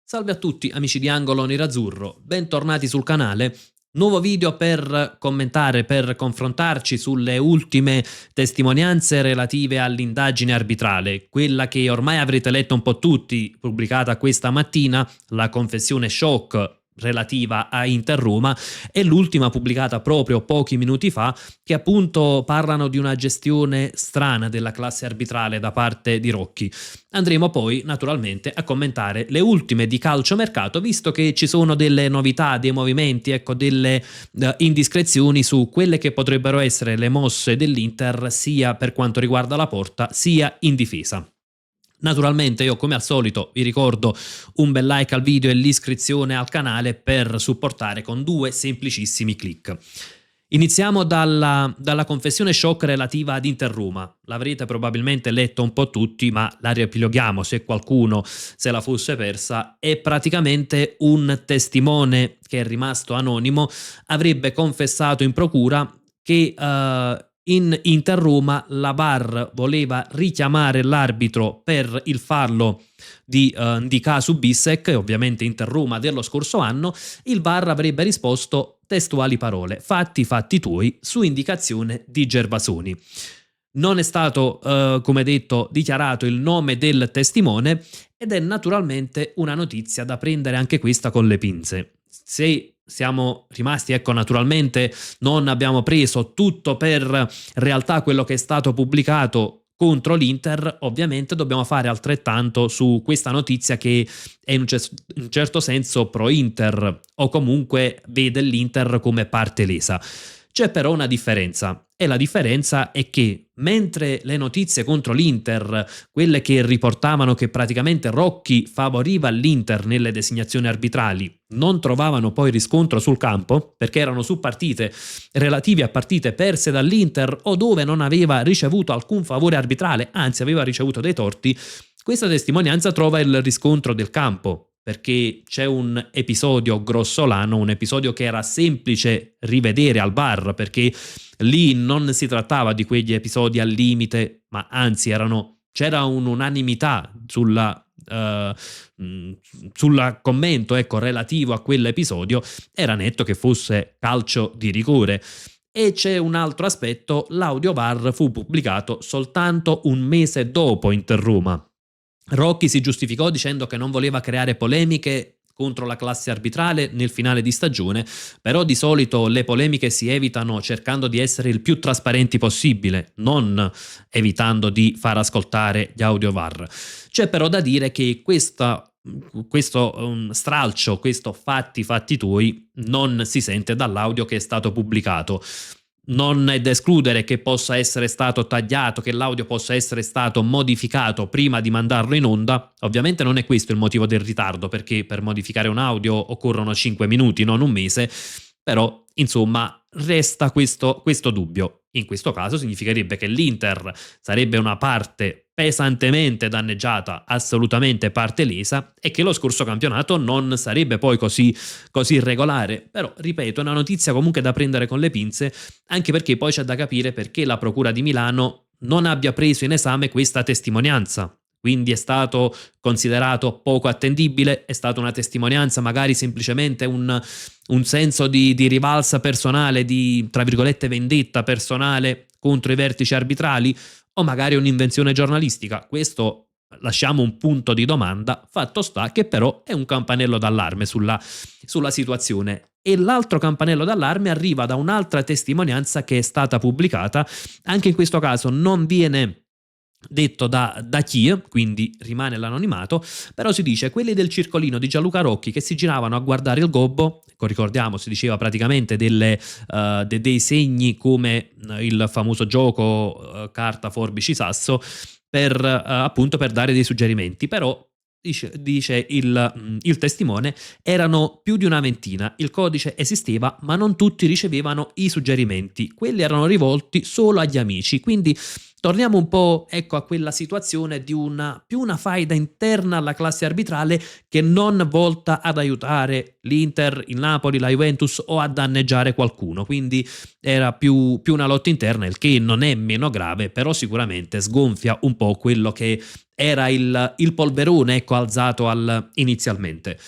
Salve a tutti amici di Angolo Nerazzurro, bentornati sul canale. Nuovo video per commentare, per confrontarci sulle ultime testimonianze relative all'indagine arbitrale, quella che ormai avrete letto un po' tutti, pubblicata questa mattina, la confessione shock relativa a Inter Roma, e l'ultima pubblicata proprio pochi minuti fa, che appunto parlano di una gestione strana della classe arbitrale da parte di Rocchi. Andremo poi naturalmente a commentare le ultime di calciomercato, visto che ci sono delle novità, dei movimenti, ecco, delle indiscrezioni su quelle che potrebbero essere le mosse dell'Inter sia per quanto riguarda la porta sia in difesa. Naturalmente io come al solito vi ricordo un bel like al video e l'iscrizione al canale per supportare con due semplicissimi click. Iniziamo dalla confessione shock relativa ad Inter Roma. L'avrete probabilmente letto un po' tutti, ma la riepiloghiamo se qualcuno se la fosse persa. È praticamente un testimone che è rimasto anonimo, avrebbe confessato in procura che in Inter Roma la VAR voleva richiamare l'arbitro per il fallo di Casu Bissek, ovviamente Inter Roma dello scorso anno. Il VAR avrebbe risposto testuali parole: fatti tuoi, su indicazione di Gervasoni. Non è stato, come detto, dichiarato il nome del testimone ed è naturalmente una notizia da prendere anche questa con le pinze. Se siamo rimasti, ecco, naturalmente non abbiamo preso tutto per realtà quello che è stato pubblicato contro l'Inter, ovviamente dobbiamo fare altrettanto su questa notizia che è in un certo senso pro Inter, o comunque vede l'Inter come parte lesa. C'è però una differenza, e la differenza è che mentre le notizie contro l'Inter, quelle che riportavano che praticamente Rocchi favoriva l'Inter nelle designazioni arbitrali, non trovavano poi riscontro sul campo, perché erano su partite relative a partite perse dall'Inter o dove non aveva ricevuto alcun favore arbitrale, anzi aveva ricevuto dei torti, questa testimonianza trova il riscontro del campo, perché c'è un episodio grossolano, un episodio che era semplice rivedere al VAR, perché lì non si trattava di quegli episodi al limite, ma anzi c'era un'unanimità sulla commento, ecco, relativo a quell'episodio. Era netto che fosse calcio di rigore. E c'è un altro aspetto: l'audio VAR fu pubblicato soltanto un mese dopo Inter Roma. Rocchi si giustificò dicendo che non voleva creare polemiche contro la classe arbitrale nel finale di stagione, però di solito le polemiche si evitano cercando di essere il più trasparenti possibile, non evitando di far ascoltare gli audio VAR. C'è però da dire che questo stralcio, questo fatti tuoi, non si sente dall'audio che è stato pubblicato. Non è da escludere che possa essere stato tagliato, che l'audio possa essere stato modificato prima di mandarlo in onda. Ovviamente non è questo il motivo del ritardo, perché per modificare un audio occorrono 5 minuti, non un mese, però insomma resta questo dubbio. In questo caso significherebbe che l'Inter sarebbe una parte pesantemente danneggiata, assolutamente parte lesa, e che lo scorso campionato non sarebbe poi così irregolare. Però, ripeto, è una notizia comunque da prendere con le pinze, anche perché poi c'è da capire perché la Procura di Milano non abbia preso in esame questa testimonianza. Quindi è stato considerato poco attendibile, è stata una testimonianza, magari semplicemente un senso di rivalsa personale, di, tra virgolette, vendetta personale contro i vertici arbitrali, o magari un'invenzione giornalistica. Questo lasciamo un punto di domanda. Fatto sta che però è un campanello d'allarme sulla situazione. E l'altro campanello d'allarme arriva da un'altra testimonianza che è stata pubblicata. Anche in questo caso non viene detto da chi, quindi rimane l'anonimato, però si dice: quelli del circolino di Gianluca Rocchi che si giravano a guardare il gobbo, ecco, ricordiamo, si diceva praticamente dei segni come il famoso gioco carta, forbici, sasso, appunto per dare dei suggerimenti. Però dice il testimone, erano più di una ventina, il codice esisteva ma non tutti ricevevano i suggerimenti, quelli erano rivolti solo agli amici. Quindi torniamo un po', ecco, a quella situazione di più una faida interna alla classe arbitrale che non volta ad aiutare l'Inter, il Napoli, la Juventus o a danneggiare qualcuno. Quindi era più una lotta interna, il che non è meno grave, però sicuramente sgonfia un po' quello che era il polverone, ecco, alzato inizialmente.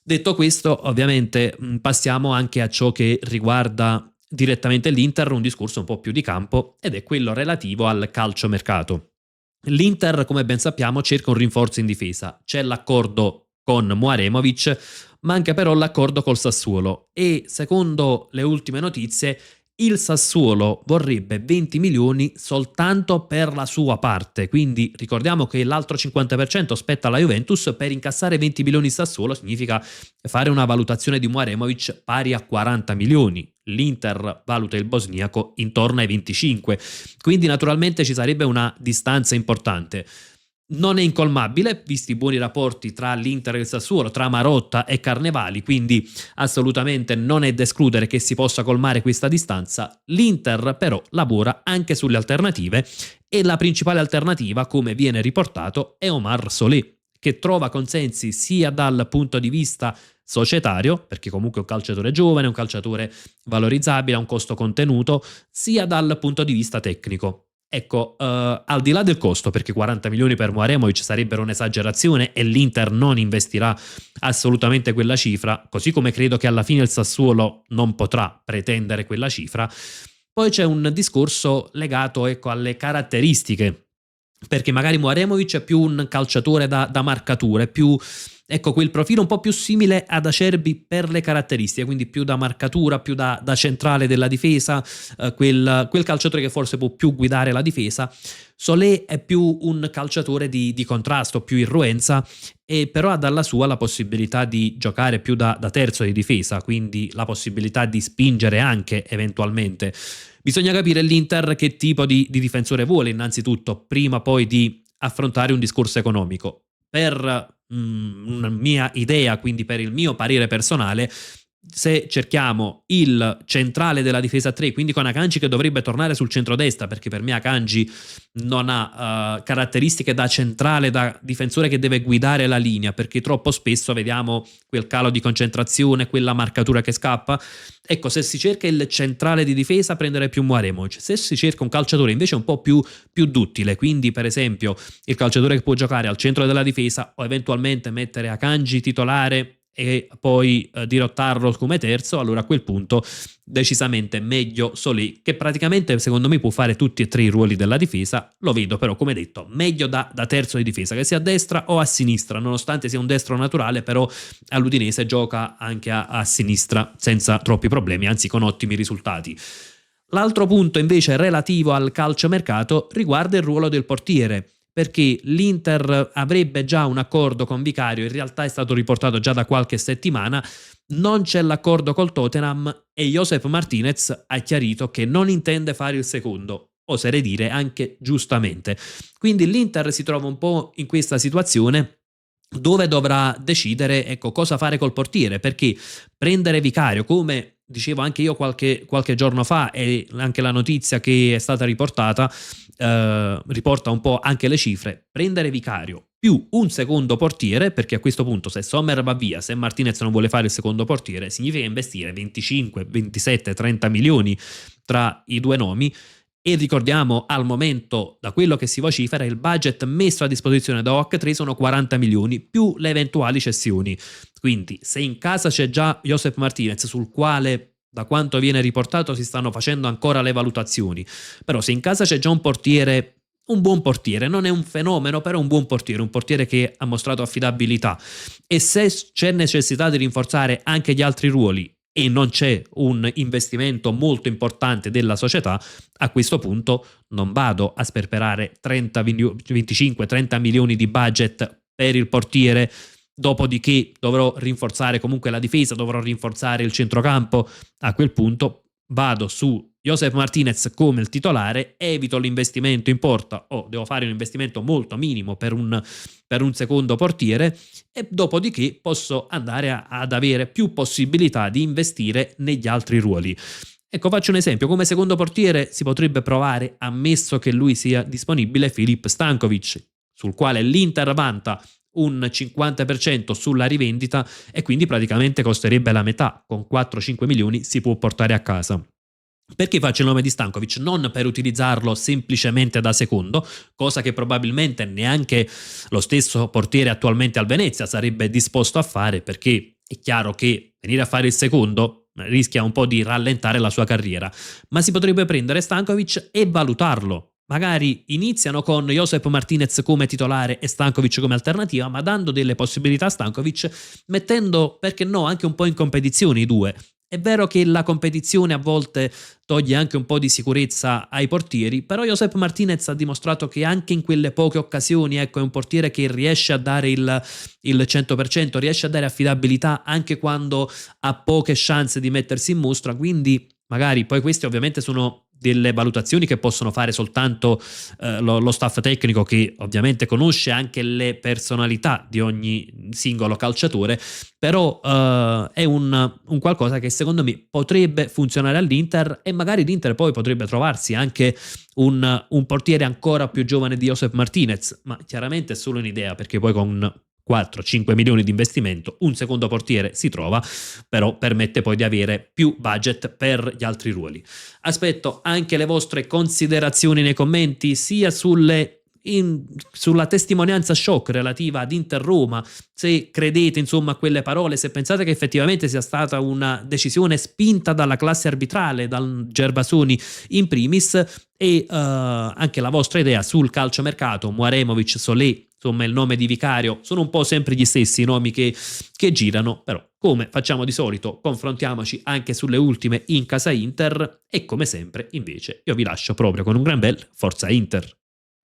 Detto questo, ovviamente passiamo anche a ciò che riguarda direttamente l'Inter, un discorso un po' più di campo, ed è quello relativo al calciomercato. L'Inter, come ben sappiamo, cerca un rinforzo in difesa. C'è l'accordo con Mouaremovic, manca però l'accordo col Sassuolo e, secondo le ultime notizie, il Sassuolo vorrebbe 20 milioni soltanto per la sua parte, quindi ricordiamo che l'altro 50% spetta alla Juventus. Per incassare 20 milioni il Sassuolo significa fare una valutazione di Mouaremovic pari a 40 milioni. L'Inter valuta il bosniaco intorno ai 25, quindi naturalmente ci sarebbe una distanza importante. Non è incolmabile, visti i buoni rapporti tra l'Inter e il Sassuolo, tra Marotta e Carnevali, quindi assolutamente non è da escludere che si possa colmare questa distanza. L'Inter però lavora anche sulle alternative e la principale alternativa, come viene riportato, è Omar Solé, che trova consensi sia dal punto di vista societario, perché comunque è un calciatore giovane, un calciatore valorizzabile, ha un costo contenuto, sia dal punto di vista tecnico. Ecco, al di là del costo, perché 40 milioni per Mouaremovic sarebbero un'esagerazione e l'Inter non investirà assolutamente quella cifra, così come credo che alla fine il Sassuolo non potrà pretendere quella cifra. Poi c'è un discorso legato, ecco, alle caratteristiche, perché magari Mouaremovic è più un calciatore da marcatura, è più, ecco, quel profilo un po' più simile ad Acerbi per le caratteristiche, quindi più da marcatura, più da centrale della difesa, quel calciatore che forse può più guidare la difesa. Solé è più un calciatore di contrasto, più irruenza, e però ha dalla sua la possibilità di giocare più da terzo di difesa, quindi la possibilità di spingere anche eventualmente. Bisogna capire l'Inter che tipo di difensore vuole innanzitutto, prima poi di affrontare un discorso economico. Per una mia idea, quindi per il mio parere personale, se cerchiamo il centrale della difesa 3, quindi con Akanji che dovrebbe tornare sul centrodestra, perché per me Akanji non ha caratteristiche da centrale, da difensore che deve guidare la linea, perché troppo spesso vediamo quel calo di concentrazione, quella marcatura che scappa. Ecco, se si cerca il centrale di difesa, prendere più Mouaremovic. Se si cerca un calciatore invece un po' più duttile, quindi per esempio il calciatore che può giocare al centro della difesa o eventualmente mettere Akanji titolare e poi dirottarlo come terzo, allora a quel punto decisamente meglio Solé, che praticamente secondo me può fare tutti e tre i ruoli della difesa. Lo vedo però, come detto, meglio da terzo di difesa, che sia a destra o a sinistra, nonostante sia un destro naturale, però all'Udinese gioca anche a sinistra senza troppi problemi, anzi con ottimi risultati. L'altro punto invece relativo al calciomercato riguarda il ruolo del portiere, perché l'Inter avrebbe già un accordo con Vicario, in realtà è stato riportato già da qualche settimana, non c'è l'accordo col Tottenham e Josep Martinez ha chiarito che non intende fare il secondo, oserei dire anche giustamente. Quindi l'Inter si trova un po' in questa situazione dove dovrà decidere, ecco, cosa fare col portiere, perché prendere Vicario, come dicevo anche io qualche giorno fa, e anche la notizia che è stata riportata riporta un po' anche le cifre, prendere Vicario più un secondo portiere, perché a questo punto se Sommer va via, se Martinez non vuole fare il secondo portiere, significa investire 25, 27, 30 milioni tra i due nomi. E ricordiamo, al momento, da quello che si vocifera, il budget messo a disposizione da OAC3 sono 40 milioni più le eventuali cessioni. Quindi se in casa c'è già Josep Martinez, sul quale, da quanto viene riportato, si stanno facendo ancora le valutazioni, però se in casa c'è già un portiere, un buon portiere, non è un fenomeno, però un buon portiere, un portiere che ha mostrato affidabilità, e se c'è necessità di rinforzare anche gli altri ruoli e non c'è un investimento molto importante della società, a questo punto non vado a sperperare 25-30 milioni di budget per il portiere, dopodiché dovrò rinforzare comunque la difesa, dovrò rinforzare il centrocampo. A quel punto vado su Josep Martinez come il titolare, evito l'investimento in porta o devo fare un investimento molto minimo per un secondo portiere, e dopodiché posso andare ad avere più possibilità di investire negli altri ruoli. Ecco, faccio un esempio: come secondo portiere si potrebbe provare, ammesso che lui sia disponibile, Filip Stankovic, sul quale l'Inter vanta un 50% sulla rivendita e quindi praticamente costerebbe la metà, con 4-5 milioni si può portare a casa. Perché faccio il nome di Stankovic? Non per utilizzarlo semplicemente da secondo, cosa che probabilmente neanche lo stesso portiere attualmente al Venezia sarebbe disposto a fare, perché è chiaro che venire a fare il secondo rischia un po' di rallentare la sua carriera, ma si potrebbe prendere Stankovic e valutarlo. Magari iniziano con Josep Martinez come titolare e Stankovic come alternativa, ma dando delle possibilità a Stankovic, mettendo, perché no, anche un po' in competizione i due. È vero che la competizione a volte toglie anche un po' di sicurezza ai portieri, però Josep Martinez ha dimostrato che anche in quelle poche occasioni, ecco, è un portiere che riesce a dare il 100%, riesce a dare affidabilità anche quando ha poche chance di mettersi in mostra, quindi magari poi queste ovviamente sono delle valutazioni che possono fare soltanto lo staff tecnico, che ovviamente conosce anche le personalità di ogni singolo calciatore, però è un qualcosa che secondo me potrebbe funzionare all'Inter, e magari l'Inter poi potrebbe trovarsi anche un portiere ancora più giovane di Josep Martinez, ma chiaramente è solo un'idea, perché poi con 4-5 milioni di investimento un secondo portiere si trova, però permette poi di avere più budget per gli altri ruoli. Aspetto anche le vostre considerazioni nei commenti, sia sulla testimonianza shock relativa ad Inter Roma, se credete insomma a quelle parole, se pensate che effettivamente sia stata una decisione spinta dalla classe arbitrale, dal Gervasoni in primis, e anche la vostra idea sul calciomercato. Muaremovic, Solé, insomma il nome di Vicario, sono un po' sempre gli stessi nomi che girano, però come facciamo di solito confrontiamoci anche sulle ultime in casa Inter, e come sempre invece io vi lascio proprio con un gran bel Forza Inter.